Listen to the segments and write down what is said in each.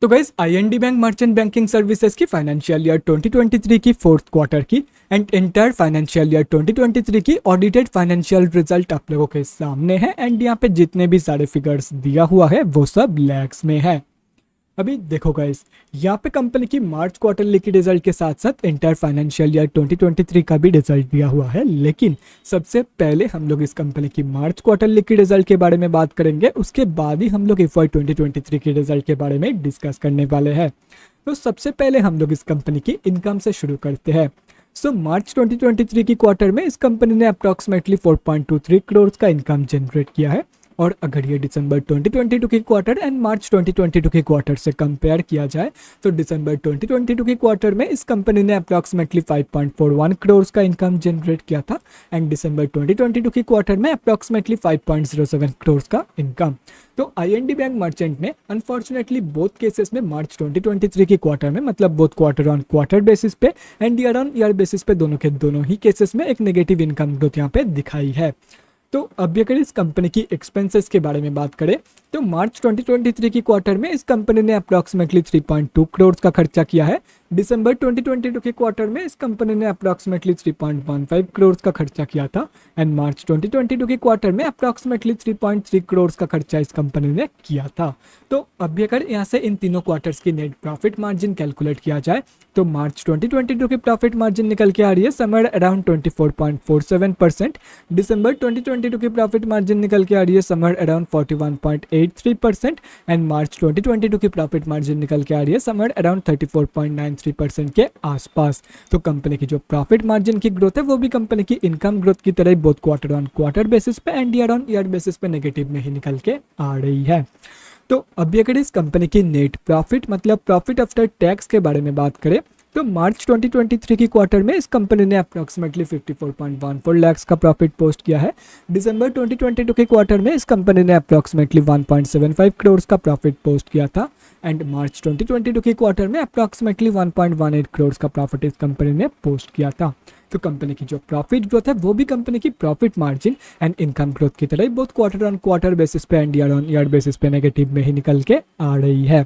तो guys IND bank merchant banking services की financial year 2023 की फोर्थ क्वार्टर की एंड इंटायर फाइनेंशियल ईयर 2023 की ऑडिटेड फाइनेंशियल रिजल्ट आप लोगों के सामने है। एंड यहाँ पे जितने भी सारे फिगर्स दिया हुआ है वो सब लैक्स में है। अभी देखो गाइस, यहाँ पे कंपनी की मार्च क्वार्टरली की रिजल्ट के साथ साथ इंटायर फाइनेंशियल ईयर 2023 का भी रिजल्ट दिया हुआ है। लेकिन सबसे पहले हम लोग इस कंपनी की मार्च क्वार्टरली की रिजल्ट के बारे में बात करेंगे, उसके बाद ही हम लोग एफवाई 2023 की रिजल्ट के बारे में डिस्कस करने वाले हैं। तो सबसे पहले हम लोग इस कंपनी की इनकम से शुरू करते हैं। मार्च 2023 की क्वार्टर में इस कंपनी ने अप्रॉक्सीमेटली 4.23 करोड़ का इनकम जनरेट किया है। और अगर ये दिसंबर 2022 की क्वार्टर एंड मार्च 2022 की क्वार्टर से कंपेयर किया जाए तो दिसंबर 2022 की क्वार्टर में इस कंपनी ने अप्रॉक्सीमेटली 5.41 करोड़ का इनकम जनरेट किया था एंड दिसंबर 2022 की क्वार्टर में अप्रॉक्सीमेटली 5.07 करोड़ का इनकम। तो आईएनडी बैंक मर्चेंट ने अनफॉर्चुनेटली बोथ केसेस में मार्च 2023 की क्वार्टर में, मतलब both quarter on quarter basis पे and year on year basis पे, दोनों के दोनों ही केसेस में एक नेगेटिव इनकम ग्रोथ यहाँ पे दिखाई है। तो अब अगर इस कंपनी की एक्सपेंसेस के बारे में बात करें तो मार्च 2023 की क्वार्टर में इस कंपनी ने अप्रॉक्सीमेटली 3.2 करोड़ का खर्चा किया है। दिसंबर 2022 के क्वार्टर में इस कंपनी ने अप्रॉक्सीमेटली 3.15 करोड़ का खर्चा किया था एंड मार्च 2022 के क्वार्टर में अप्रॉक्सीमेटली 3.3 करोड़ का खर्चा इस कंपनी ने किया था। तो अभी अगर यहाँ से इन तीनों क्वार्टर्स की नेट प्रॉफिट मार्जिन कैलकुलेट किया जाए तो मार्च 2022 की प्रॉफिट मार्जिन निकल के आ रही है समवेयर अराउंड 24.47%। दिसंबर 2022 की प्रॉफिट मार्जिन निकल के आ रही है समवेयर अराउंड 41.83% एंड मार्च 2022 की प्रॉफिट मार्जिन निकल के आ रही है समवेयर अराउंड 34.93% के आसपास। तो कंपनी की जो प्रॉफिट मार्जिन की ग्रोथ है वो भी कंपनी की इनकम ग्रोथ की तरह both quarter on quarter basis पे and year on year basis पे नेगेटिव में ही निकल के आ रही है। तो अभी अगर इस कंपनी की नेट प्रॉफिट मतलब प्रॉफिट आफ्टर टैक्स के बारे में बात करें तो मार्च 2023 की क्वार्टर में इस कंपनी ने अप्रॉक्सीमेटली 54.14 लाख का प्रॉफिट पोस्ट किया है। दिसंबर 2022 के क्वार्टर में इस कंपनी ने अप्रॉक्सीमेटली 1.75 करोड़ का प्रॉफिट पोस्ट किया था एंड मार्च 2022 के क्वार्टर में अप्रॉक्सीमेटली 1.18 करोड़ का प्रॉफिट इस कंपनी ने पोस्ट किया था। तो कंपनी की जो प्रॉफिट ग्रोथ है वो भी कंपनी की profit margin and income growth की तरह बहुत क्वार्टर ऑन क्वार्टर बेसिस पे and year on year basis पे नेगेटिव में ही निकल के आ रही है।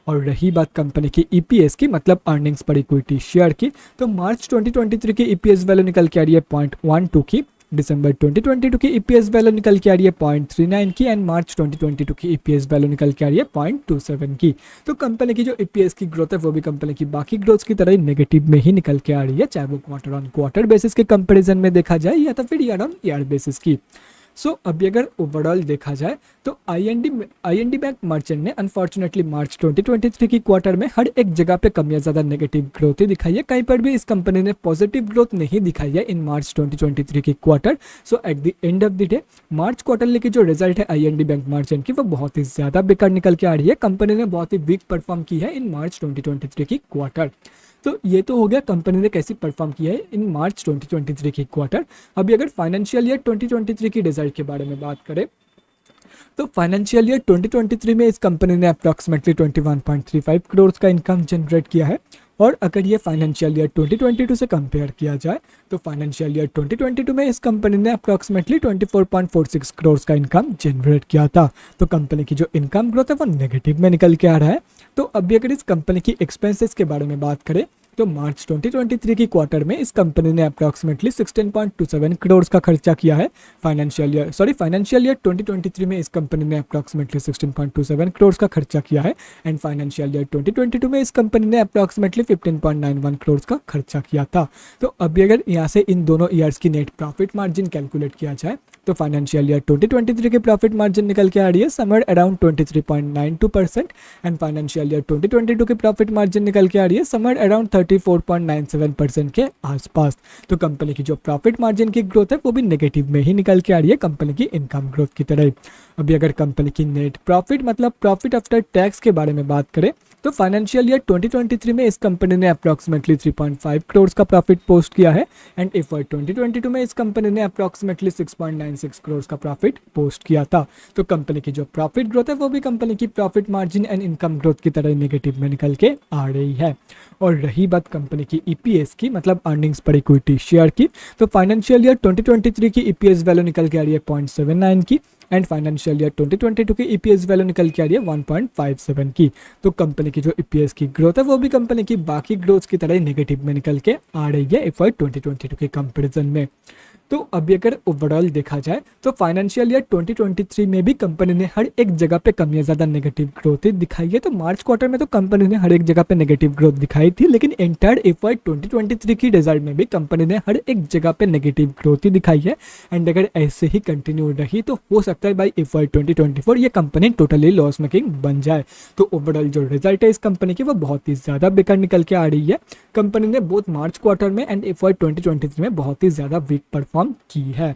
और रही बात कंपनी की ईपीएस की मतलब अर्निंग्स पर इक्विटी शेयर की, तो मार्च 2023 की ईपीएस वैल्यू निकल के आ रही है 0.12 की। दिसंबर 2022 की ईपीएस वैल्यू निकल के आ रही है 0.39 की एंड मार्च 2022 की ईपीएस वैल्यू निकल के आ रही है 0.27 की। तो कंपनी की जो ईपीएस की ग्रोथ है वो भी कंपनी की बाकी ग्रोथ की तरह नेगेटिव में ही निकल के आ रही है, चाहे वो क्वार्टर ऑन क्वार्टर बेसिस के कंपैरिजन में देखा जाए या तो फिर ईयर ऑन ईयर बेसिस की। अभी अगर ओवरऑल देखा जाए तो आईएनडी बैंक मर्चेंट ने अनफॉर्चुनेटली मार्च 2023 की क्वार्टर में हर एक जगह पे कम या ज़्यादा नेगेटिव ग्रोथ ही दिखाई है, कहीं पर भी इस कंपनी ने पॉजिटिव ग्रोथ नहीं दिखाई है इन मार्च 2023 की quarter. At the end of the day March quarterly की जो रिजल्ट है आईएनडी बैंक मर्चेंट की वो बहुत ही ज़्यादा बेकार निकल के आ रही है। कंपनी ने बहुत ही वीक परफॉर्म की है इन मार्च 2023 की क्वार्टर। तो ये तो हो गया कंपनी ने कैसी परफॉर्म किया है इन मार्च 2023 की क्वार्टर। अभी अगर फाइनेंशियल ईयर 2023 की रिजल्ट के बारे में बात करें तो फाइनेंशियल ईयर 2023 में इस कंपनी ने अप्रॉक्सीमेटली 21.35 करोड़ का इनकम जनरेट किया है। और अगर ये फाइनेंशियल ईयर 2022 से कंपेयर किया जाए तो फाइनेंशियल ईयर 2022 में इस कंपनी ने अप्रॉक्सीमेटली 24.46 करोड़ का इनकम जनरेट किया था। तो कंपनी की जो इनकम ग्रोथ है वो नेगेटिव में निकल के आ रहा है। तो अभी अगर इस कंपनी की एक्सपेंसेस के बारे में बात करें तो मार्च 2023 की क्वार्टर में इस कंपनी ने अप्रॉक्सीमेटली 16.27 करोड़ का खर्चा किया है। फाइनेंशियल ईयर 2023 में इस कंपनी ने अप्रॉक्सीमेटली 16.27 करोड़ का खर्चा किया है एंड फाइनेंशियल ईयर 2022 में इस कंपनी ने अप्रॉक्सीमेटली 15.91 करोड़ का खर्चा किया था। तो अभी अगर यहाँ से इन दोनों ईयर्स की नेट प्रॉफिट मार्जिन कैलकुलेट किया जाए तो फाइनेंशियल ईयर 2023 की प्रॉफिट मार्जिन निकल के आ रही है somewhere around 23.92% and financial year 2022 की प्रॉफिट मार्जिन निकल के आ रही है समवेयर अराउंड 34.97% के आसपास। तो कंपनी की जो प्रॉफिट मार्जिन की ग्रोथ है वो भी नेगेटिव में ही निकल के आ रही है कंपनी की इनकम ग्रोथ की तरह। अभी अगर कंपनी की नेट प्रॉफिट मतलब प्रॉफिट आफ्टर टैक्स के बारे में बात करें तो फाइनेंशियल ईयर 2023 में इस कंपनी ने अप्रॉक्सीमेटली 3.5 करोड़ का प्रॉफिट पोस्ट किया है एंड एफआई 2022 में इस कंपनी ने अप्रॉक्सीमेटली 6.96 करोड़ का प्रॉफिट पोस्ट किया था। तो कंपनी की जो प्रॉफिट ग्रोथ है वो भी कंपनी की profit margin and income growth की तरह नेगेटिव में निकल के आ रही है। और रही बात कंपनी की ईपीएस की मतलब अर्निंग्स पर इक्विटी शेयर की, तो फाइनेंशियल ईयर 2023 की ईपीएस वैल्यू निकल के आ रही है 0.79 की एंड फाइनेंशियल ईयर 2022 की ईपीएस वैल्यू निकल के आ रही है 1.57 की। तो कंपनी की जो ईपीएस की ग्रोथ है वो भी कंपनी की बाकी ग्रोथ की तरह नेगेटिव में निकल के आ रही है एफवाई 2022 के कंपेरिजन में। तो अभी अगर ओवरऑल देखा जाए तो फाइनेंशियल ईयर 2023 में भी कंपनी ने हर एक जगह पे कम या ज़्यादा नेगेटिव ग्रोथ ही दिखाई है। तो मार्च क्वार्टर में तो कंपनी ने हर एक जगह पे नेगेटिव ग्रोथ दिखाई थी, लेकिन एंटायर एफवाई 2023 की रिजल्ट में भी कंपनी ने हर एक जगह पे नेगेटिव ग्रोथ ही दिखाई है। एंड अगर ऐसे ही कंटिन्यू रही तो हो सकता है बाई एफवाई 2024 ये कंपनी टोटली लॉस मेकिंग बन जाए। तो ओवरऑल जो रिजल्ट है इस कंपनी की वो बहुत ही ज़्यादा बेकार निकल के आ रही है। कंपनी ने बोथ मार्च क्वार्टर में एंड एफवाई 2023 में बहुत ही ज़्यादा वीक परफॉर्म की है।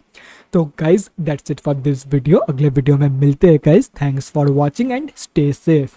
तो guys that's it for this video. अगले वीडियो में मिलते हैं guys. Thanks for watching and stay safe.